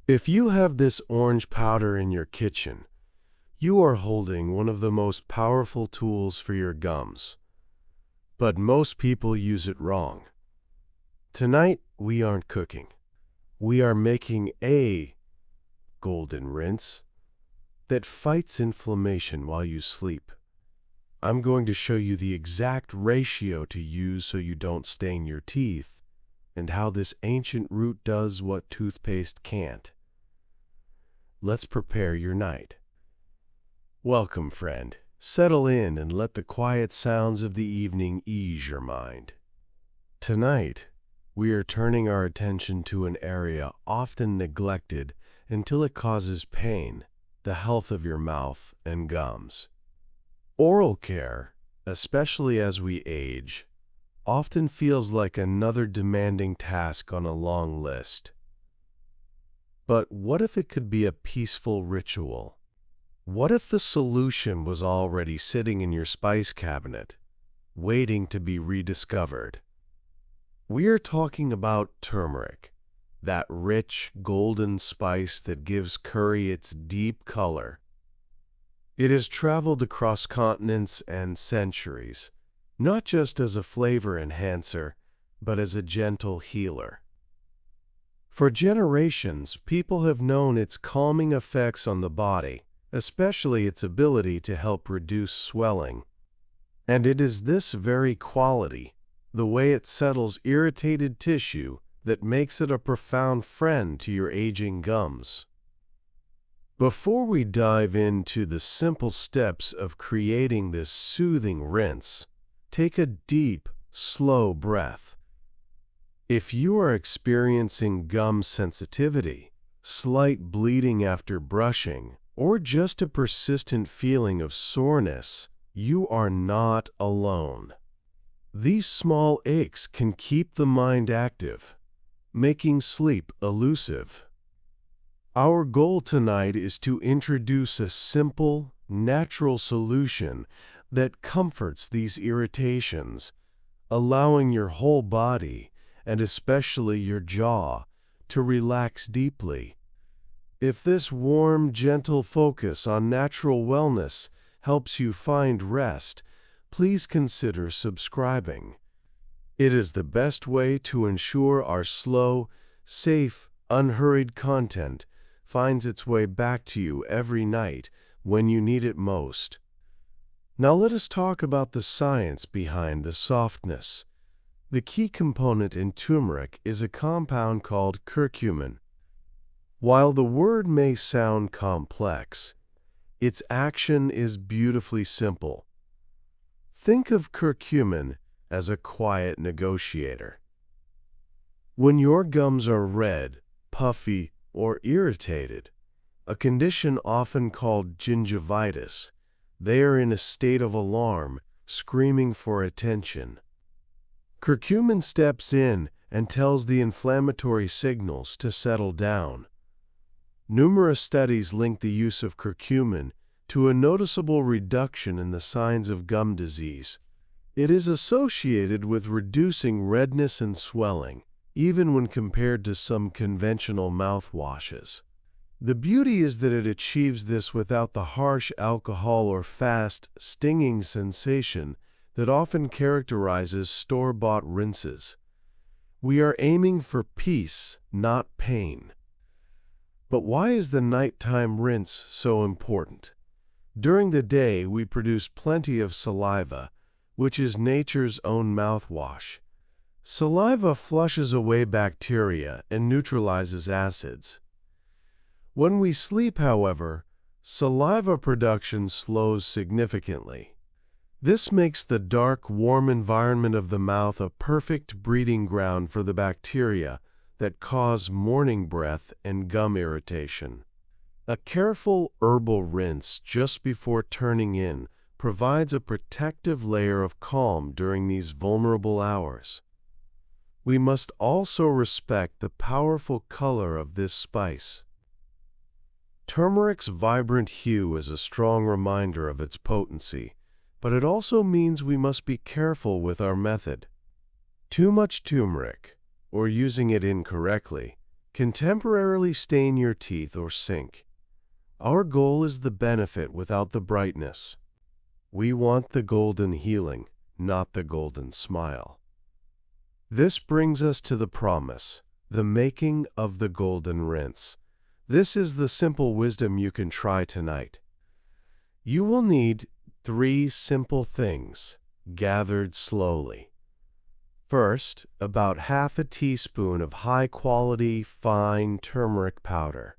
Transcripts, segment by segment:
If you have this orange powder in your kitchen, you are holding one of the most powerful tools for your gums. But most people use it wrong. Tonight, we aren't cooking. We are making a golden rinse that fights inflammation while you sleep. I'm going to show you the exact ratio to use so you don't stain your teeth, and how this ancient root does what toothpaste can't. Let's prepare your night. Welcome, friend. Settle in and let the quiet sounds of the evening ease your mind. Tonight, we are turning our attention to an area often neglected until it causes pain: the health of your mouth and gums. Oral care, especially as we age, often feels like another demanding task on a long list. But what if it could be a peaceful ritual? What if the solution was already sitting in your spice cabinet, waiting to be rediscovered? We are talking about turmeric, that rich, golden spice that gives curry its deep color. It has traveled across continents and centuries, not just as a flavor enhancer, but as a gentle healer. For generations, people have known its calming effects on the body, especially its ability to help reduce swelling. And it is this very quality, the way it settles irritated tissue, that makes it a profound friend to your aging gums. Before we dive into the simple steps of creating this soothing rinse, take a deep, slow breath. If you are experiencing gum sensitivity, slight bleeding after brushing, or just a persistent feeling of soreness, you are not alone. These small aches can keep the mind active, making sleep elusive. Our goal tonight is to introduce a simple, natural solution that comforts these irritations, allowing your whole body, and especially your jaw, to relax deeply. If this warm, gentle focus on natural wellness helps you find rest, please consider subscribing. It is the best way to ensure our slow, safe, unhurried content finds its way back to you every night when you need it most. Now let us talk about the science behind the softness. The key component in turmeric is a compound called curcumin. While the word may sound complex, its action is beautifully simple. Think of curcumin as a quiet negotiator. When your gums are red, puffy, or irritated, a condition often called gingivitis, they are in a state of alarm, screaming for attention. Curcumin steps in and tells the inflammatory signals to settle down. Numerous studies link the use of curcumin to a noticeable reduction in the signs of gum disease. It is associated with reducing redness and swelling, even when compared to some conventional mouthwashes. The beauty is that it achieves this without the harsh alcohol or fast, stinging sensation that often characterizes store-bought rinses. We are aiming for peace, not pain. But why is the nighttime rinse so important? During the day, we produce plenty of saliva, which is nature's own mouthwash. Saliva flushes away bacteria and neutralizes acids. When we sleep, however, saliva production slows significantly. This makes the dark, warm environment of the mouth a perfect breeding ground for the bacteria that cause morning breath and gum irritation. A careful herbal rinse just before turning in provides a protective layer of calm during these vulnerable hours. We must also respect the powerful color of this spice. Turmeric's vibrant hue is a strong reminder of its potency, but it also means we must be careful with our method. Too much turmeric, or using it incorrectly, can temporarily stain your teeth or sink. Our goal is the benefit without the brightness. We want the golden healing, not the golden smile. This brings us to the promise, the making of the golden rinse. This is the simple wisdom you can try tonight. You will need 3 simple things, gathered slowly. First, about half a teaspoon of high-quality, fine turmeric powder.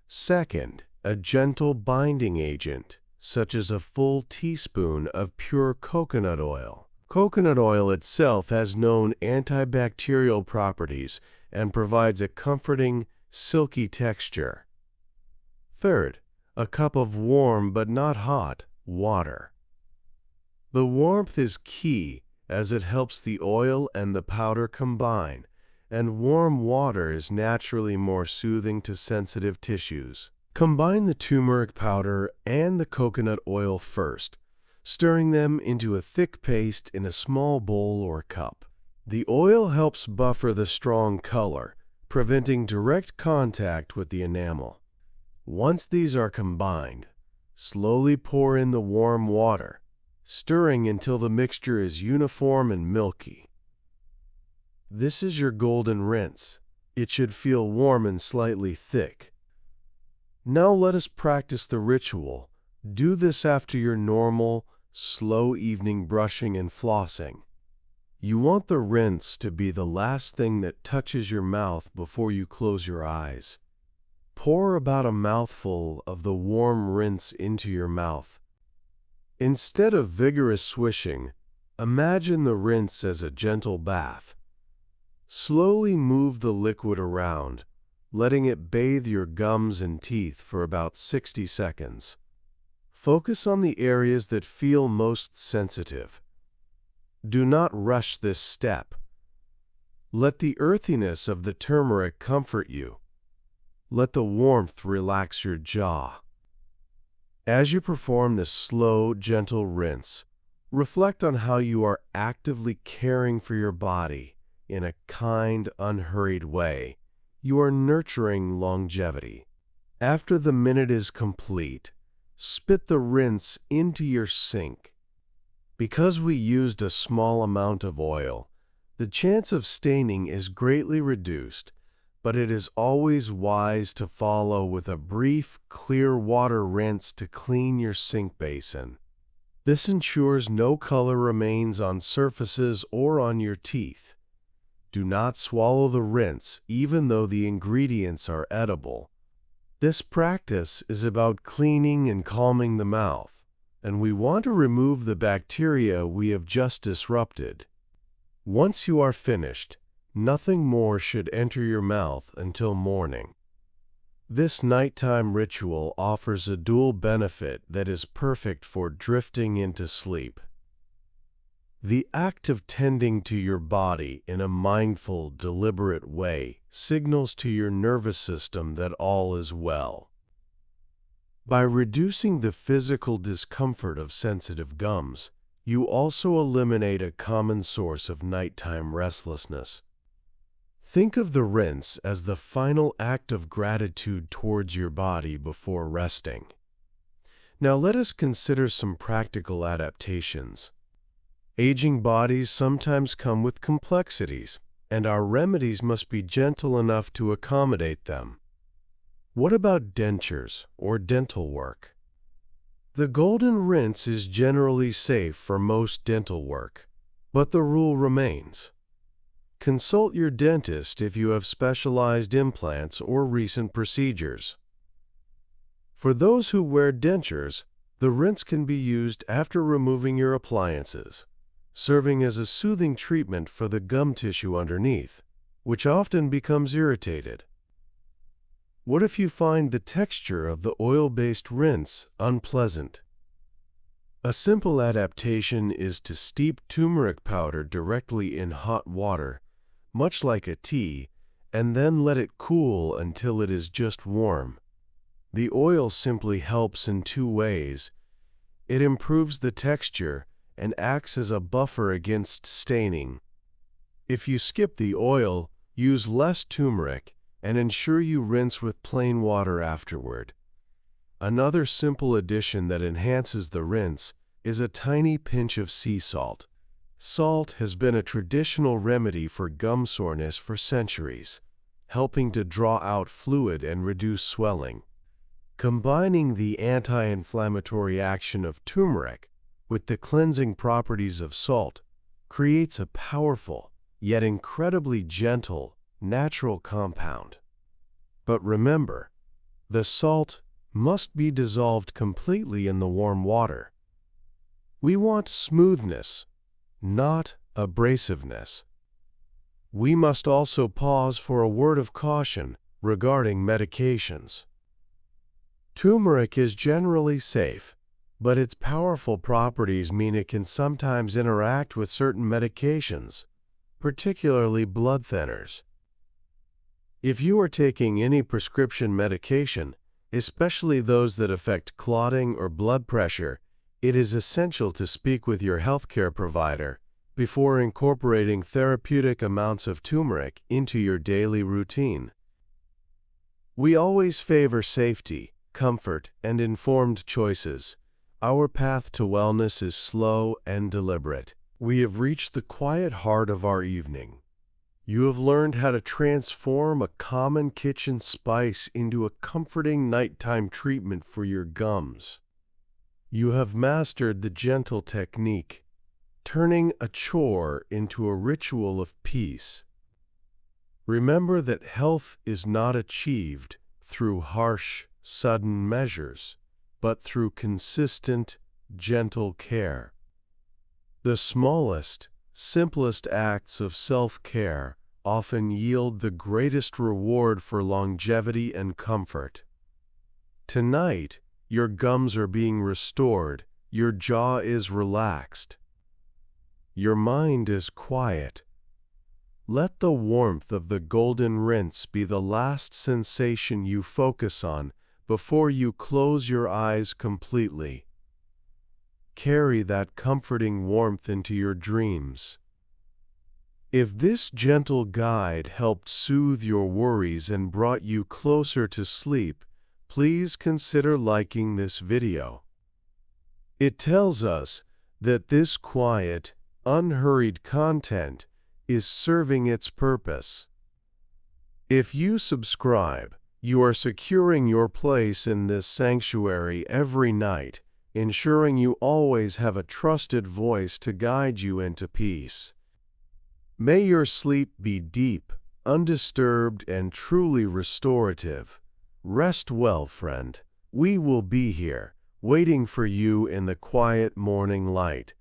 Second, a gentle binding agent, such as a full teaspoon of pure coconut oil. Coconut oil itself has known antibacterial properties and provides a comforting, silky texture. Third, a cup of warm but not hot water. The warmth is key as it helps the oil and the powder combine, and warm water is naturally more soothing to sensitive tissues. Combine the turmeric powder and the coconut oil first, stirring them into a thick paste in a small bowl or cup. The oil helps buffer the strong color, preventing direct contact with the enamel. Once these are combined, slowly pour in the warm water, stirring until the mixture is uniform and milky. This is your golden rinse. It should feel warm and slightly thick. Now let us practice the ritual. Do this after your normal, slow evening brushing and flossing. You want the rinse to be the last thing that touches your mouth before you close your eyes. Pour about a mouthful of the warm rinse into your mouth. Instead of vigorous swishing, imagine the rinse as a gentle bath. Slowly move the liquid around, letting it bathe your gums and teeth for about 60 seconds. Focus on the areas that feel most sensitive. Do not rush this step. Let the earthiness of the turmeric comfort you. Let the warmth relax your jaw. As you perform this slow, gentle rinse, reflect on how you are actively caring for your body in a kind, unhurried way. You are nurturing longevity. After the minute is complete, spit the rinse into your sink. Because we used a small amount of oil, the chance of staining is greatly reduced, but it is always wise to follow with a brief, clear water rinse to clean your sink basin. This ensures no color remains on surfaces or on your teeth. Do not swallow the rinse, even though the ingredients are edible. This practice is about cleaning and calming the mouth, and we want to remove the bacteria we have just disrupted. Once you are finished, nothing more should enter your mouth until morning. This nighttime ritual offers a dual benefit that is perfect for drifting into sleep. The act of tending to your body in a mindful, deliberate way signals to your nervous system that all is well. By reducing the physical discomfort of sensitive gums, you also eliminate a common source of nighttime restlessness. Think of the rinse as the final act of gratitude towards your body before resting. Now let us consider some practical adaptations. Aging bodies sometimes come with complexities, and our remedies must be gentle enough to accommodate them. What about dentures or dental work? The golden rinse is generally safe for most dental work, but the rule remains. Consult your dentist if you have specialized implants or recent procedures. For those who wear dentures, the rinse can be used after removing your appliances, serving as a soothing treatment for the gum tissue underneath, which often becomes irritated. What if you find the texture of the oil-based rinse unpleasant? A simple adaptation is to steep turmeric powder directly in hot water, much like a tea, and then let it cool until it is just warm. The oil simply helps in 2 ways. It improves the texture and acts as a buffer against staining. If you skip the oil, use less turmeric, and ensure you rinse with plain water afterward. Another simple addition that enhances the rinse is a tiny pinch of sea salt. Salt has been a traditional remedy for gum soreness for centuries, helping to draw out fluid and reduce swelling. Combining the anti-inflammatory action of turmeric with the cleansing properties of salt creates a powerful, yet incredibly gentle, natural compound. But remember, the salt must be dissolved completely in the warm water. We want smoothness, not abrasiveness. We must also pause for a word of caution regarding medications. Turmeric is generally safe, but its powerful properties mean it can sometimes interact with certain medications, particularly blood thinners. If you are taking any prescription medication, especially those that affect clotting or blood pressure, it is essential to speak with your healthcare provider before incorporating therapeutic amounts of turmeric into your daily routine. We always favor safety, comfort, and informed choices. Our path to wellness is slow and deliberate. We have reached the quiet heart of our evening. You have learned how to transform a common kitchen spice into a comforting nighttime treatment for your gums. You have mastered the gentle technique, turning a chore into a ritual of peace. Remember that health is not achieved through harsh, sudden measures, but through consistent, gentle care. The smallest, simplest acts of self-care often yield the greatest reward for longevity and comfort. Tonight, your gums are being restored, your jaw is relaxed, your mind is quiet. Let the warmth of the golden rinse be the last sensation you focus on before you close your eyes completely. Carry that comforting warmth into your dreams. If this gentle guide helped soothe your worries and brought you closer to sleep, please consider liking this video. It tells us that this quiet, unhurried content is serving its purpose. If you subscribe, you are securing your place in this sanctuary every night, ensuring you always have a trusted voice to guide you into peace. May your sleep be deep, undisturbed, and truly restorative. Rest well, friend. We will be here, waiting for you in the quiet morning light.